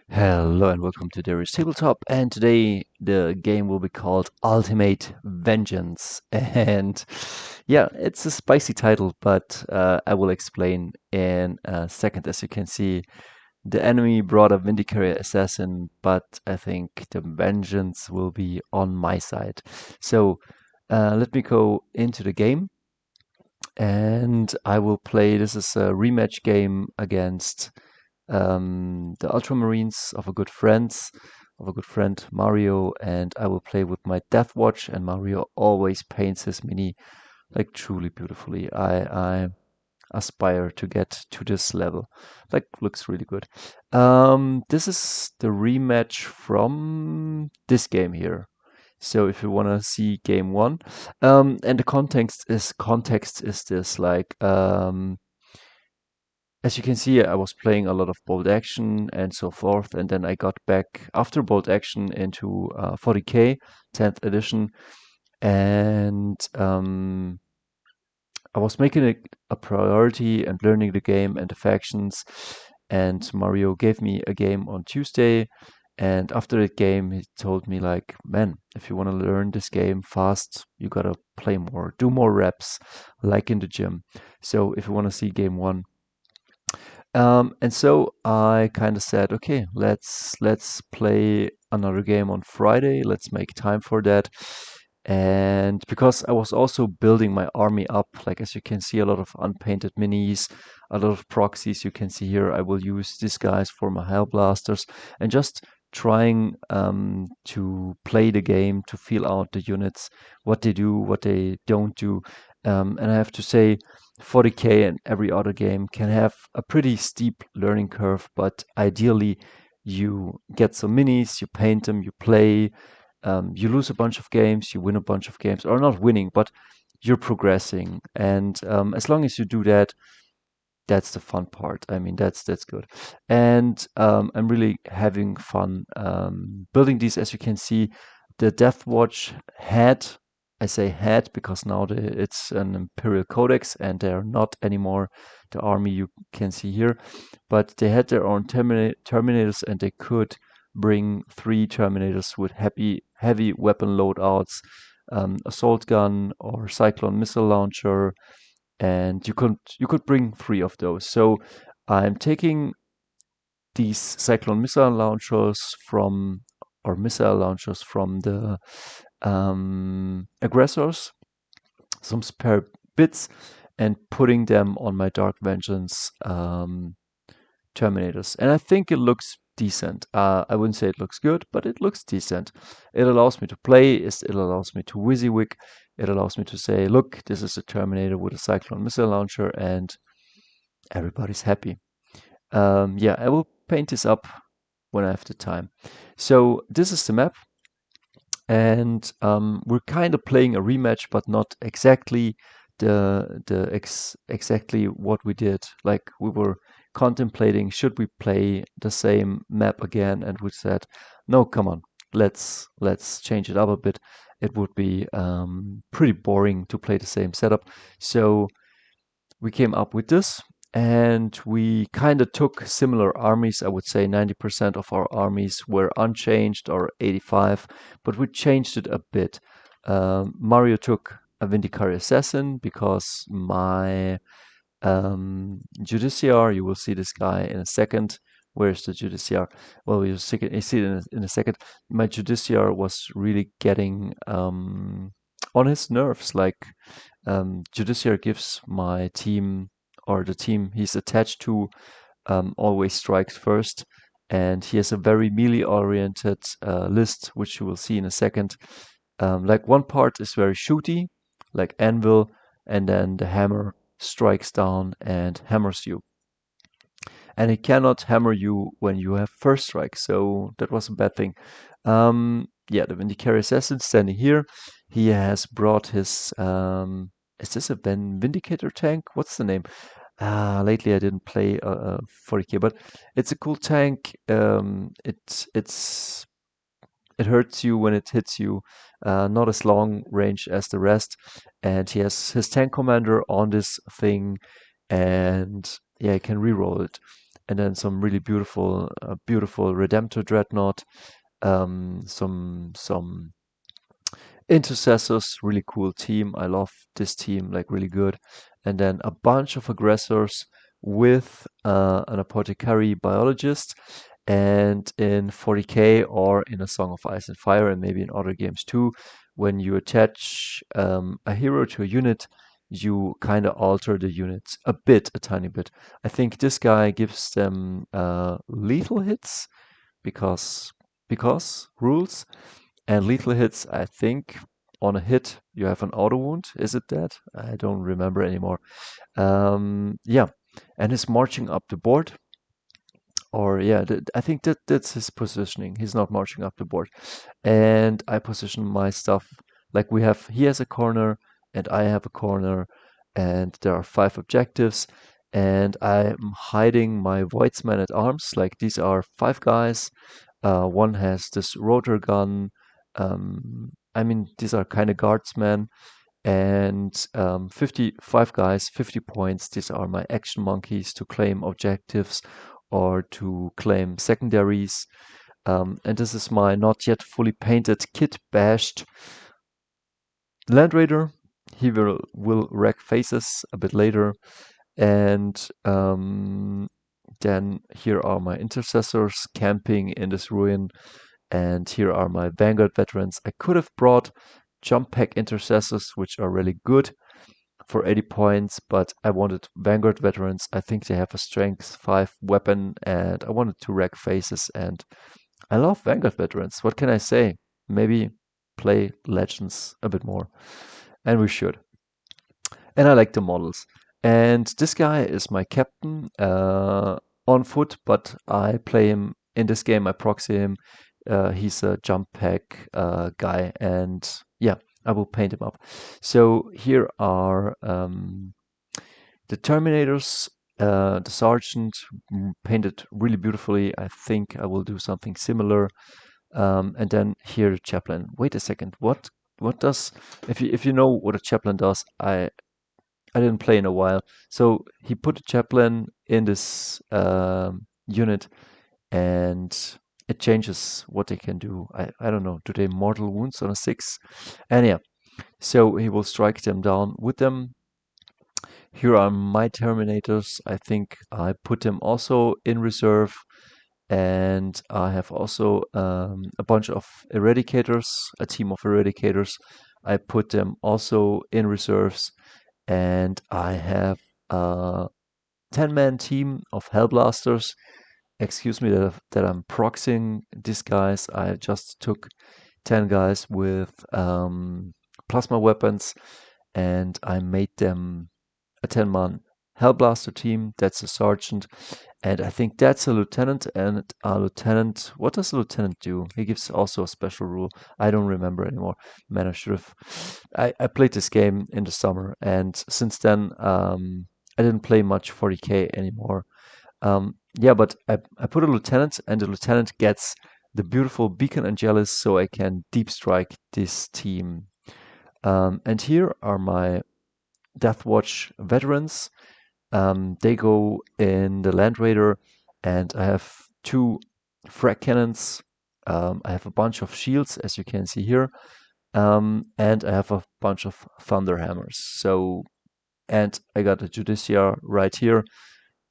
Hello and welcome to Dario's Tabletop, and today the game will be called Ultimate Vengeance. And yeah, it's a spicy title, but I will explain in a second. As you can see, the enemy brought a Vindicare Assassin, but I think the vengeance will be on my side. So let me go into the game, and I will play. This is a rematch game against the Ultramarines of a good friend Mario, and I will play with my Deathwatch. And Mario always paints his mini like truly beautifully. I aspire to get to this level. Like looks really good. This is the rematch from this game here. So if you want to see game one, and the context is this like as you can see, I was playing a lot of bolt action and so forth, and then I got back after bolt action into 40K 10th edition, and I was making it a priority and learning the game and the factions. And Mario gave me a game on Tuesday, and after that game, he told me like, "Man, if you want to learn this game fast, you gotta play more, do more reps, like in the gym." So if you want to see game one. And so I kind of said, okay, let's play another game on Friday. Let's make time for that. And because I was also building my army up, like as you can see, a lot of unpainted minis, a lot of proxies you can see here. I will use these guys for my Hellblasters and just trying to play the game, to feel out the units, what they do, what they don't do. And I have to say, 40K and every other game can have a pretty steep learning curve, but ideally you get some minis, you paint them, you play, you lose a bunch of games, you win a bunch of games, or not winning, but you're progressing. And as long as you do that, that's the fun part. I mean, that's good. And I'm really having fun building these. As you can see, the Deathwatch had, I say had because now it's an Imperial Codex and they're not anymore the army you can see here, but they had their own Terminators, and they could bring 3 Terminators with heavy weapon loadouts, assault gun or cyclone missile launcher, and you could bring 3 of those. So I'm taking these cyclone missile launchers from the aggressors, some spare bits, and putting them on my Dark Vengeance Terminators. And I think it looks decent. I wouldn't say it looks good, but it looks decent. It allows me to play, it allows me to WYSIWYG, it allows me to say, look, this is a Terminator with a Cyclone missile launcher, and everybody's happy. Yeah, I will paint this up when I have the time. So this is the map, and we're kind of playing a rematch, but not exactly exactly what we did. Like we were contemplating, should we play the same map again? And we said, no, come on, let's change it up a bit. It would be pretty boring to play the same setup. So we came up with this, and we kind of took similar armies. I would say 90% of our armies were unchanged, or 85, but we changed it a bit. Mario took a Vindicare Assassin because my Judiciar, you will see this guy in a second. Where's the Judiciar? Well, you see it in a second. My Judiciar was really getting on his nerves. Like, Judiciar gives my team, or the team he's attached to, always strikes first, and he has a very melee-oriented list, which you will see in a second. Like one part is very shooty, like anvil, and then the hammer strikes down and hammers you. And he cannot hammer you when you have first strike, so that was a bad thing. Yeah, the Vindicare Assassin standing here. He has brought his is this a Vindicator tank? What's the name? Lately I didn't play 40K, but it's a cool tank. It hurts you when it hits you, not as long range as the rest. And he has his tank commander on this thing, and yeah, I can reroll it. and then some really beautiful Redemptor Dreadnought, some intercessors, really cool team. I love this team, like really good. And then a bunch of aggressors with an apothecary biologist. And in 40k or in a Song of Ice and Fire, and maybe in other games too, when you attach a hero to a unit, you kind of alter the units a tiny bit. I think this guy gives them lethal hits because rules. And lethal hits, I think on a hit you have an auto wound. Is it that? I don't remember anymore. Yeah, and he's marching up the board. Or yeah, I think that's his positioning. He's not marching up the board. And I position my stuff like he has a corner and I have a corner, and there are 5 objectives. And I'm hiding my Voidsman at arms. Like these are 5 guys. One has this rotor gun. I mean, these are kind of guardsmen. And 55 guys, 50 points. These are my action monkeys to claim objectives or to claim secondaries. And this is my not yet fully painted, kit bashed Land Raider. He will wreck faces a bit later. And then here are my intercessors camping in this ruin. And here are my Vanguard veterans. I could have brought jump pack intercessors, which are really good for 80 points, but I wanted Vanguard veterans. I think they have a strength 5 weapon, and I wanted to wreck faces. And I love Vanguard veterans. What can I say? Maybe play Legends a bit more. And we should. And I like the models. And this guy is my captain on foot, but I play him in this game. I proxy him. He's a jump pack guy, and yeah, I will paint him up. So here are the Terminators, the Sergeant painted really beautifully. I think I will do something similar. And then here the Chaplain. Wait a second. What does if you know what a Chaplain does? I didn't play in a while. So he put a Chaplain in this unit, and it changes what they can do. I don't know. Do they mortal wounds on a 6? And yeah, so he will strike them down with them. Here are my Terminators. I think I put them also in reserve. And I have also a bunch of Eradicators, a team of Eradicators. I put them also in reserves. And I have a 10-man team of Hellblasters. Excuse me that I'm proxying these guys. I just took 10 guys with plasma weapons, and I made them a 10-man Hellblaster team. That's a sergeant, and I think that's a lieutenant. And a lieutenant, what does a lieutenant do? He gives also a special rule. I don't remember anymore. Man, I should have. I played this game in the summer, and since then I didn't play much 40k anymore. Yeah, but I put a lieutenant, and the lieutenant gets the beautiful Beacon Angelus, so I can deep strike this team. And here are my Deathwatch veterans. They go in the Land Raider, and I have 2 frag cannons. I have a bunch of shields, as you can see here, and I have a bunch of thunder hammers. So, and I got a Judicia right here,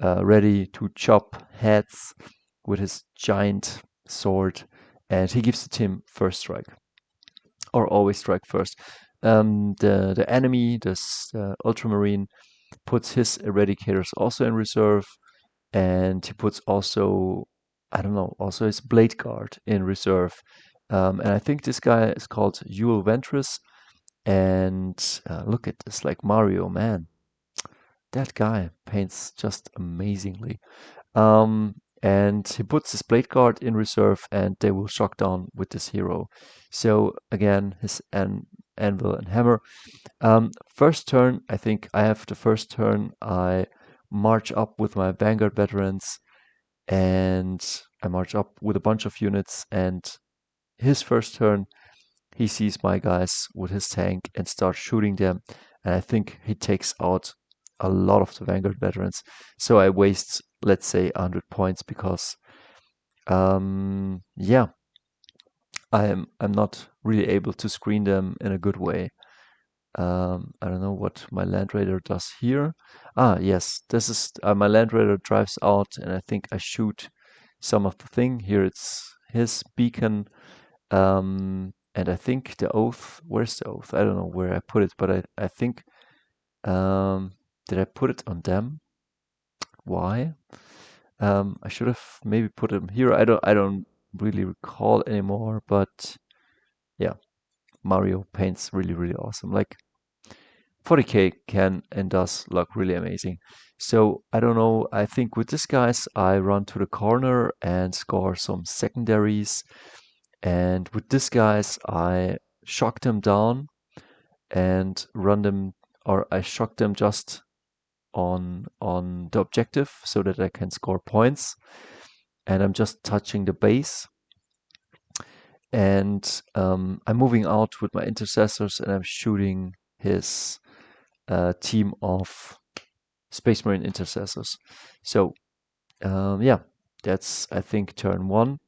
ready to chop heads with his giant sword, and he gives the team first strike, or always strike first. The enemy, this Ultramarine, puts his Eradicators also in reserve, and he puts also, I don't know, also his Blade Guard in reserve. And I think this guy is called Yule Ventress. And look at this, like Mario, man. That guy paints just amazingly. And he puts his Blade Guard in reserve, and they will shock down with this hero. So again, his anvil and hammer. First turn, I think I have the first turn. I march up with my Vanguard veterans, and I march up with a bunch of units. And his first turn, he sees my guys with his tank and starts shooting them. And I think he takes out a lot of the Vanguard veterans. So I waste let's say 100 points because yeah, I'm not really able to screen them in a good way. I don't know what my Land Raider does here. Ah, yes, this is my Land Raider drives out, and I think I shoot some of the thing. Here it's his beacon, and I think the oath. Where's the oath? I don't know where I put it, but I think did I put it on them? Why? I should have maybe put him here. I don't really recall anymore, but yeah, Mario paints really awesome. Like 40k can and does look really amazing. So I don't know. I think with this guys, I run to the corner and score some secondaries. And with this guys, I shock them down and run them, or I shock them just on the objective so that I can score points. And I'm just touching the base. And I'm moving out with my intercessors and I'm shooting his team of Space Marine intercessors. So yeah, that's I think turn one.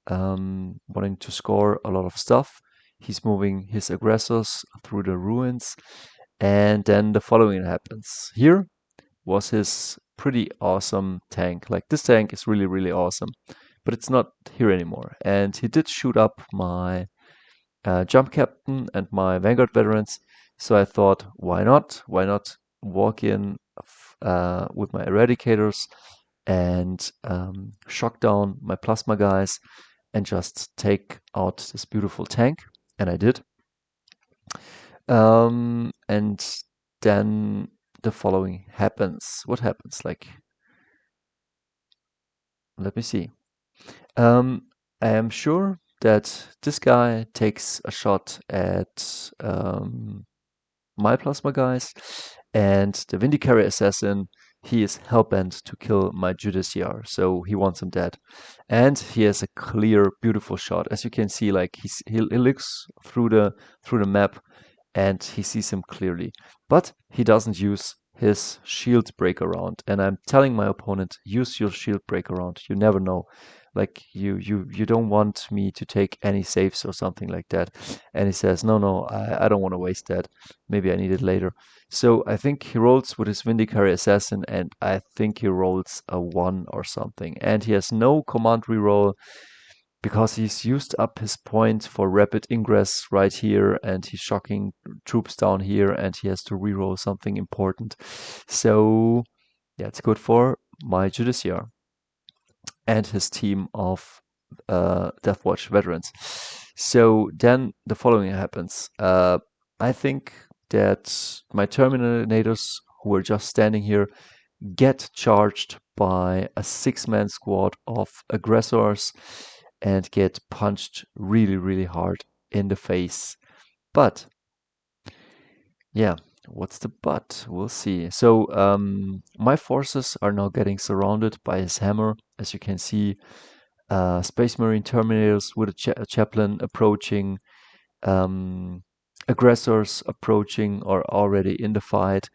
Wanting to score a lot of stuff. He's moving his aggressors through the ruins, and then the following happens. Here was his pretty awesome tank. Like this tank is really awesome, but it's not here anymore. And he did shoot up my jump captain and my Vanguard veterans. So I thought, why not? Why not walk in with my eradicators and shock down my plasma guys and just take out this beautiful tank? And I did. And then the following happens. What happens? Like, let me see. I am sure that this guy takes a shot at my plasma guys, and the Vindicare Assassin, he is hellbent to kill my Judiciar, so he wants him dead. And he has a clear, beautiful shot. As you can see, like he looks through the map and he sees him clearly. But he doesn't use his shield break around. And I'm telling my opponent, use your shield break around. You never know. Like you don't want me to take any saves or something like that. And he says, no, I don't want to waste that. Maybe I need it later. So I think he rolls with his Vindicare Assassin, and I think he rolls a 1 or something. And he has no command reroll because he's used up his point for rapid ingress right here, and he's shocking troops down here, and he has to reroll something important. So yeah, it's good for my Judiciar and his team of Deathwatch veterans. So then the following happens. I think that my Terminators, who were just standing here, get charged by a 6-man squad of aggressors and get punched really hard in the face. But yeah, what's the but? We'll see. So my forces are now getting surrounded by his hammer. As you can see, Space Marine Terminators with a chaplain approaching, um, aggressors approaching or already in the fight,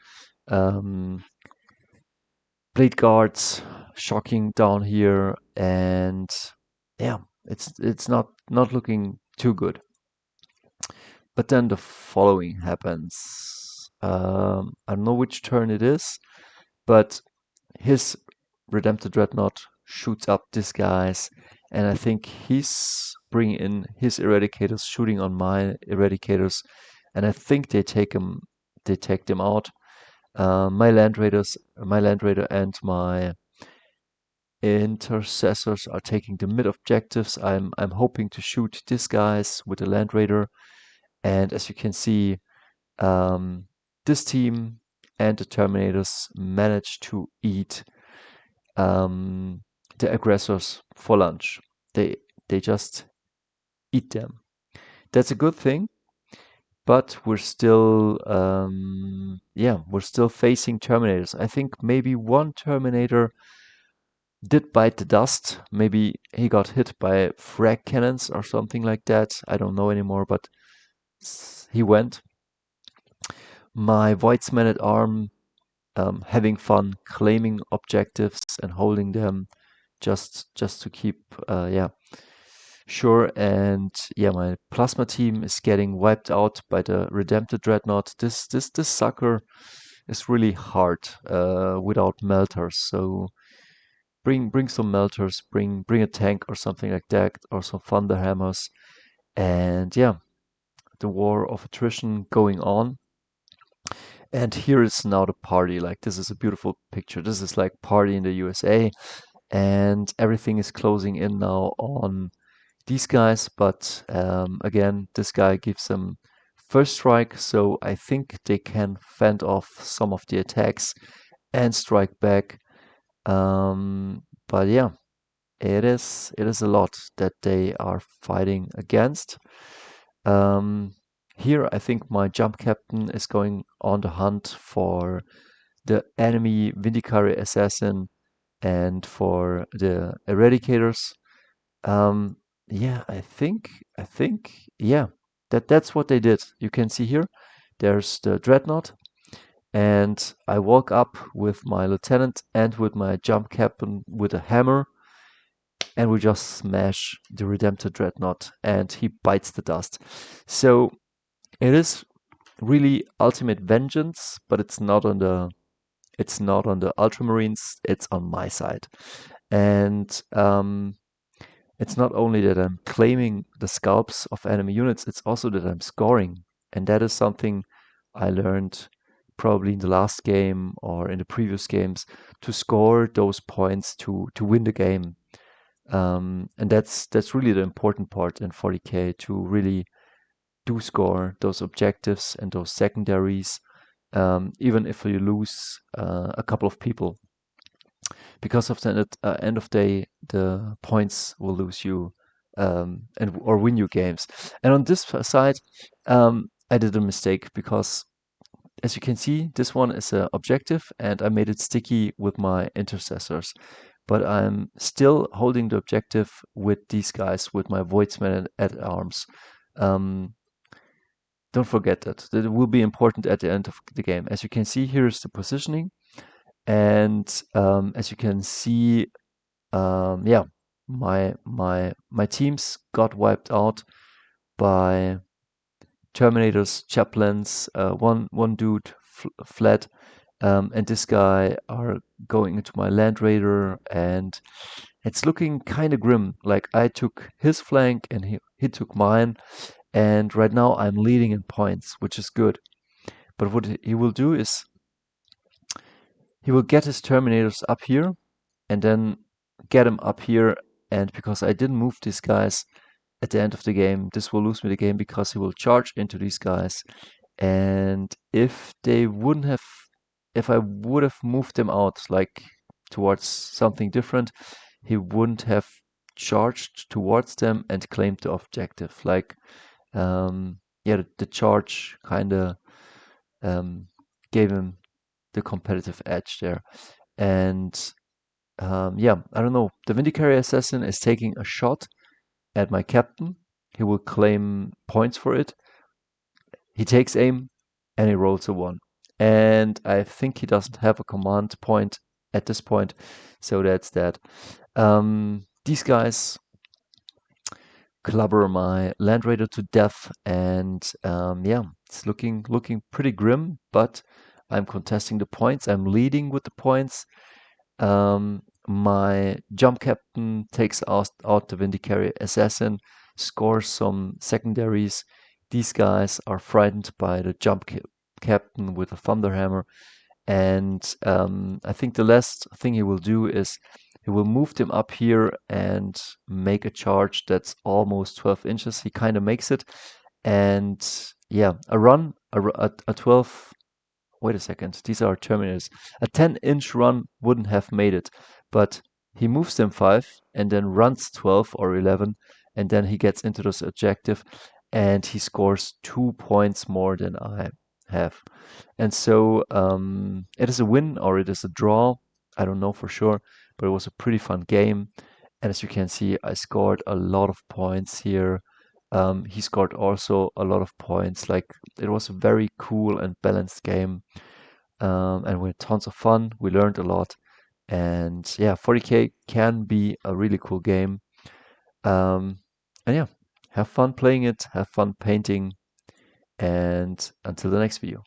blade guards shocking down here, and yeah, it's not looking too good. But then the following happens. I don't know which turn it is, but his Redemptor Dreadnought shoots up these guys, and I think he's bringing in his Eradicators, shooting on my Eradicators, and I think they take them out. My Land Raider and my intercessors are taking the mid objectives. I'm hoping to shoot these guys with the Land Raider, and as you can see, um, this team and the Terminators manage to eat the aggressors for lunch. They just eat them. That's a good thing, but we're still we're still facing Terminators. I think maybe one Terminator did bite the dust. Maybe he got hit by frag cannons or something like that. I don't know anymore, but he went. My Voidsman at arm having fun, claiming objectives and holding them just to keep sure. And yeah, my plasma team is getting wiped out by the Redempted Dreadnought. This sucker is really hard without melters. So bring some melters, bring a tank or something like that, or some thunder hammers. And yeah, the war of attrition going on. And here is now the party. Like, this is a beautiful picture. This is like party in the USA, and everything is closing in now on these guys. But again, this guy gives them first strike, so I think they can fend off some of the attacks and strike back. But yeah, it is a lot that they are fighting against. Um, Here, I think my jump captain is going on the hunt for the enemy Vindicare Assassin and for the Eradicators. Um, yeah, I think, yeah, that's what they did. You can see here, there's the Dreadnought, and I walk up with my lieutenant and with my jump captain with a hammer, and we just smash the Redempted Dreadnought, and he bites the dust. So it is really ultimate vengeance, but it's not on the Ultramarines, it's on my side. And it's not only that I'm claiming the scalps of enemy units, it's also that I'm scoring. And that is something I learned probably in the last game or in the previous games, to score those points to win the game. And that's really the important part in 40k, to really do score those objectives and those secondaries, even if you lose a couple of people, because of the end of day, the points will lose you, and or win you games. And on this side, I did a mistake, because as you can see, this one is an objective, and I made it sticky with my intercessors. But I'm still holding the objective with these guys, with my Voidsmen at arms. Um, don't forget that. That will be important at the end of the game. As you can see, here is the positioning. And as you can see, yeah, my teams got wiped out by Terminators, Chaplains. One dude fled, and this guy are going into my Land Raider, and it's looking kind of grim. Like, I took his flank and he took mine, and right now I'm leading in points, which is good. But what he will do is he will get his Terminators up here, and then get him up here. And because I didn't move these guys at the end of the game, this will lose me the game, because he will charge into these guys. And if I would have moved them out, like towards something different, he wouldn't have charged towards them and claimed the objective. Like, yeah, the charge kind of gave him the competitive edge there. And yeah, I don't know. The Vindicare Assassin is taking a shot at my captain. He will claim points for it. He takes aim and he rolls a 1. And I think he doesn't have a command point at this point. So that's that. These guys clubber my Land Raider to death. And yeah, it's looking pretty grim, but I'm contesting the points. I'm leading with the points. My jump captain takes out the Vindicare Assassin, scores some secondaries. These guys are frightened by the jump captain with a thunderhammer, and I think the last thing he will do is he will move them up here and make a charge that's almost 12 inches. He kind of makes it, and yeah, a 12. Wait a second, these are Terminators. A 10-inch run wouldn't have made it, but he moves them 5 and then runs 12 or 11, and then he gets into this objective and he scores 2 points more than I have. And so it is a win or it is a draw. I don't know for sure, but it was a pretty fun game. And as you can see, I scored a lot of points here. He scored also a lot of points. Like, it was a very cool and balanced game. and we had tons of fun. We learned a lot, and yeah, 40K can be a really cool game. Um, and yeah, have fun playing it, have fun painting, and until the next video.